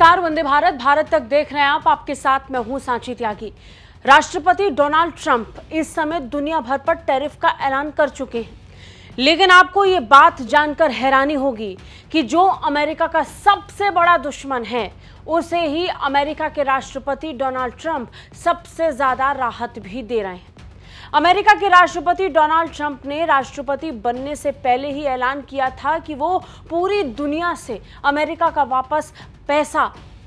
नमस्कार, वंदे भारत, भारत तक देख रहे हैं आप। आपके साथ मैं हूं सांची त्यागी। राष्ट्रपति डोनाल्ड ट्रंप इस समय दुनिया भर पर टैरिफ का ऐलान कर चुके हैं, लेकिन आपको ये बात जानकर हैरानी होगी कि जो अमेरिका का सबसे बड़ा दुश्मन है, उसे ही अमेरिका के राष्ट्रपति डोनाल्ड ट्रंप सबसे ज्यादा राहत भी दे रहे हैं। अमेरिका के राष्ट्रपति डोनाल्ड ट्रंप ने राष्ट्रपति बनने से पहले ही ऐलान किया था कि वो पूरी दुनिया से अमेरिका का वापस पैसा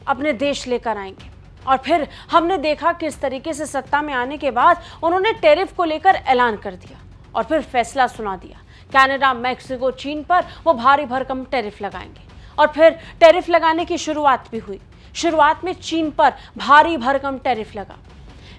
अपने देश लेकर आएंगे। और फिर हमने देखा किस तरीके से सत्ता में आने के बाद उन्होंने टैरिफ को लेकर ऐलान कर दिया और फिर फैसला सुना दिया। कनाडा, मैक्सिको, चीन पर वो भारी भरकम टैरिफ लगाएंगे और फिर टैरिफ लगाने की शुरुआत भी हुई। शुरुआत में चीन पर भारी भरकम टैरिफ लगा।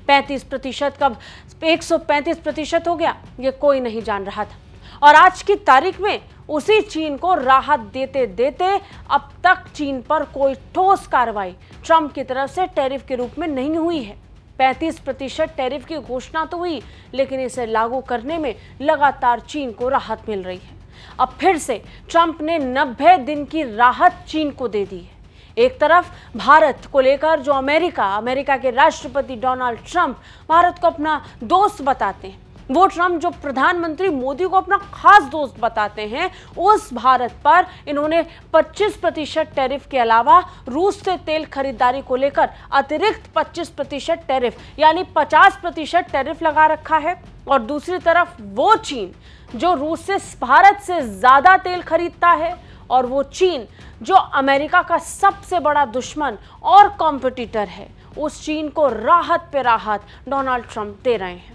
35% कब 135% हो गया, ये कोई नहीं जान रहा था। और आज की तारीख में उसी चीन को राहत देते देते अब तक चीन पर कोई ठोस कार्रवाई ट्रंप की तरफ से टैरिफ के रूप में नहीं हुई है। 35% टैरिफ की घोषणा तो हुई, लेकिन इसे लागू करने में लगातार चीन को राहत मिल रही है। अब फिर से ट्रंप ने 90 दिन की राहत चीन को दे दी है। एक तरफ भारत को लेकर जो अमेरिका के राष्ट्रपति डोनाल्ड ट्रंप भारत को अपना दोस्त बताते हैं, वो ट्रंप जो प्रधानमंत्री मोदी को अपना खास दोस्त बताते हैं, उस भारत पर इन्होंने 25% टैरिफ के अलावा रूस से तेल खरीदारी को लेकर अतिरिक्त 25% टैरिफ यानी 50% टैरिफ लगा रखा है। और दूसरी तरफ वो चीन जो रूस से भारत से ज्यादा तेल खरीदता है, और वो चीन जो अमेरिका का सबसे बड़ा दुश्मन और कॉम्पिटिटर है, उस चीन को राहत पे राहत डोनाल्ड ट्रंप दे रहे हैं।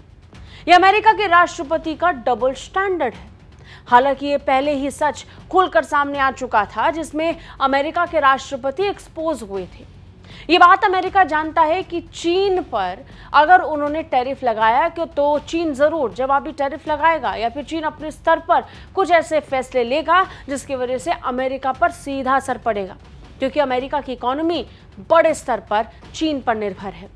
यह अमेरिका के राष्ट्रपति का डबल स्टैंडर्ड है। हालांकि ये पहले ही सच खुलकर सामने आ चुका था, जिसमें अमेरिका के राष्ट्रपति एक्सपोज हुए थे। ये बात अमेरिका जानता है कि चीन पर अगर उन्होंने टैरिफ लगाया तो चीन जरूर जवाबी टैरिफ लगाएगा, या फिर चीन अपने स्तर पर कुछ ऐसे फैसले लेगा जिसकी वजह से अमेरिका पर सीधा असर पड़ेगा, क्योंकि अमेरिका की इकोनॉमी बड़े स्तर पर चीन पर निर्भर है।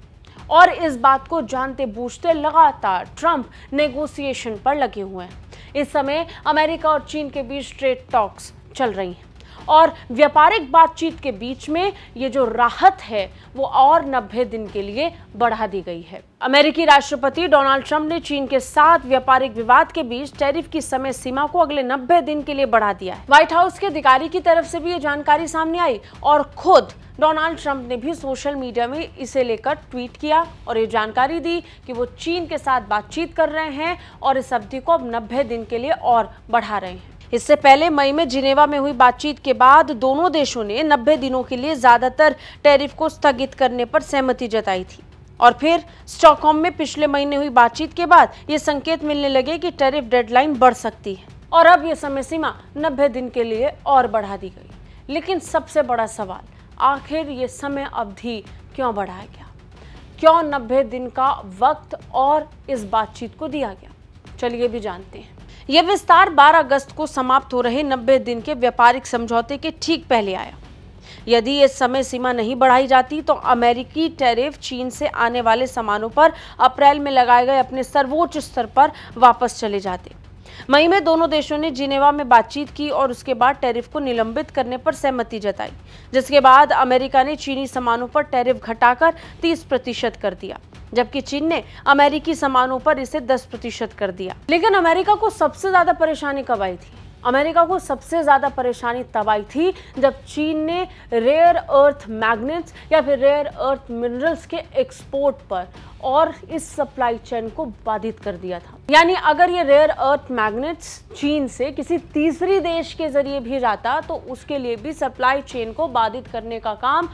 और इस बात को जानते बूझते लगातार ट्रंप नेगोशिएशन पर लगे हुए हैं। इस समय अमेरिका और चीन के बीच ट्रेड टॉक्स चल रही हैं, और व्यापारिक बातचीत के बीच में ये जो राहत है वो और 90 दिन के लिए बढ़ा दी गई है। अमेरिकी राष्ट्रपति डोनाल्ड ट्रंप ने चीन के साथ व्यापारिक विवाद के बीच टैरिफ की समय सीमा को अगले 90 दिन के लिए बढ़ा दिया है। व्हाइट हाउस के अधिकारी की तरफ से भी ये जानकारी सामने आई, और खुद डोनाल्ड ट्रंप ने भी सोशल मीडिया में इसे लेकर ट्वीट किया और ये जानकारी दी कि वो चीन के साथ बातचीत कर रहे हैं और इस अवधि को अब 90 दिन के लिए और बढ़ा रहे हैं। इससे पहले मई में जिनेवा में हुई बातचीत के बाद दोनों देशों ने 90 दिनों के लिए ज्यादातर टैरिफ को स्थगित करने पर सहमति जताई थी। और फिर स्टॉकहोम में पिछले महीने हुई बातचीत के बाद ये संकेत मिलने लगे कि टैरिफ डेडलाइन बढ़ सकती है, और अब ये समय सीमा 90 दिन के लिए और बढ़ा दी गई। लेकिन सबसे बड़ा सवाल, आखिर ये समय अवधि क्यों बढ़ाया गया? क्यों 90 दिन का वक्त और इस बातचीत को दिया गया? चलिए भी जानते हैं। यह विस्तार 12 अगस्त को समाप्त हो रहे 90 दिन के व्यापारिक समझौते के ठीक पहले आया। यदि ये समय सीमा नहीं बढ़ाई जाती तो अमेरिकी टैरिफ चीन से आने वाले सामानों पर अप्रैल में लगाए गए अपने सर्वोच्च स्तर पर वापस चले जाते। मई में दोनों देशों ने जिनेवा में बातचीत की और उसके बाद टैरिफ को निलंबित करने पर सहमति जताई, जिसके बाद अमेरिका ने चीनी सामानों पर टैरिफ घटाकर 30% कर दिया, जबकि चीन ने अमेरिकी सामानों पर इसे 10% कर दिया। लेकिन अमेरिका को सबसे ज्यादा परेशानी कब आई थी? अमेरिका को सबसे ज्यादा परेशानी तब आई थी जब चीन ने रेयर अर्थ मैग्नेट्स या फिर रेयर अर्थ मिनरल्स के एक्सपोर्ट पर और इस सप्लाई चेन को बाधित कर दिया था। यानी अगर ये रेयर अर्थ मैग्नेट्स चीन से किसी तीसरी देश के जरिए भी जाता तो उसके लिए भी सप्लाई चेन को बाधित करने का काम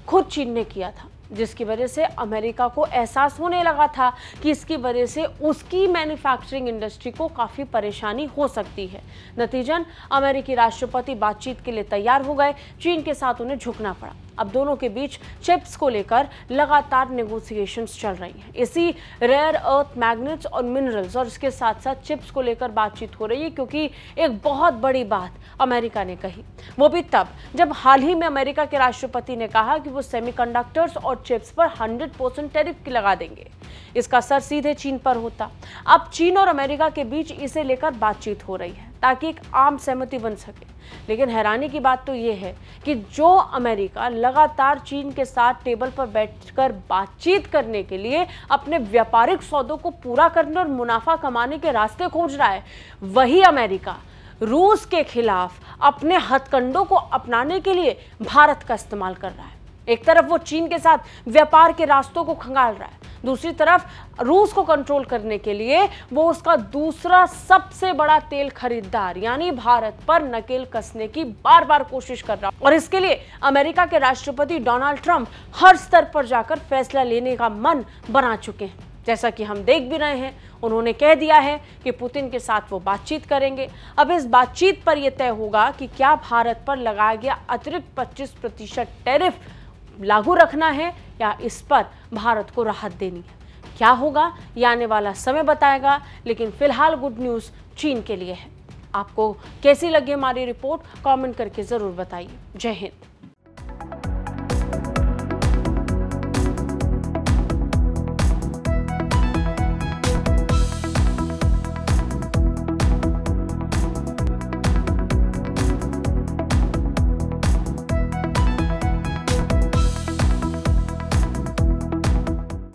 खुद चीन ने किया था, जिसकी वजह से अमेरिका को एहसास होने लगा था कि इसकी वजह से उसकी मैन्युफैक्चरिंग इंडस्ट्री को काफ़ी परेशानी हो सकती है। नतीजन अमेरिकी राष्ट्रपति बातचीत के लिए तैयार हो गए। चीन के साथ उन्हें झुकना पड़ा। अब दोनों के बीच चिप्स को लेकर लगातार नेगोशिएशंस चल रही हैं। इसी रेयर अर्थ मैग्नेट्स और मिनरल्स और इसके साथ साथ चिप्स को लेकर बातचीत हो रही है, क्योंकि एक बहुत बड़ी बात अमेरिका ने कही, वो भी तब जब हाल ही में अमेरिका के राष्ट्रपति ने कहा कि वो सेमीकंडक्टर्स और चिप्स पर 100% टैरिफ लगा देंगे। इसका असर सीधे चीन पर होता। अब चीन और अमेरिका के बीच इसे लेकर बातचीत हो रही है। ताकि एक आम सहमति बन सके। लेकिन हैरानी की बात तो ये है कि जो अमेरिका लगातार चीन के साथ टेबल पर बैठकर बातचीत करने के लिए अपने व्यापारिक सौदों को पूरा करने और मुनाफा कमाने के रास्ते खोज रहा है, वही अमेरिका रूस के खिलाफ अपने हथकंडों को अपनाने के लिए भारत का इस्तेमाल कर रहा है। एक तरफ वो चीन के साथ व्यापार के रास्तों को खंगाल रहा है, दूसरी तरफ रूस को कंट्रोल करने के लिए वो उसका दूसरा सबसे बड़ा तेल खरीदार यानी भारत पर नकेल कसने की बार बार कोशिश कर रहा है। और इसके लिए अमेरिका के राष्ट्रपति डोनाल्ड ट्रंप हर स्तर पर जाकर फैसला लेने का मन बना चुके हैं। जैसा कि हम देख भी रहे हैं, उन्होंने कह दिया है कि पुतिन के साथ वो बातचीत करेंगे। अब इस बातचीत पर यह तय होगा कि क्या भारत पर लगाया गया अतिरिक्त 25% टैरिफ लागू रखना है या इस पर भारत को राहत देनी है। क्या होगा ये आने वाला समय बताएगा, लेकिन फिलहाल गुड न्यूज़ चीन के लिए है। आपको कैसी लगी हमारी रिपोर्ट, कमेंट करके ज़रूर बताइए। जय हिंद।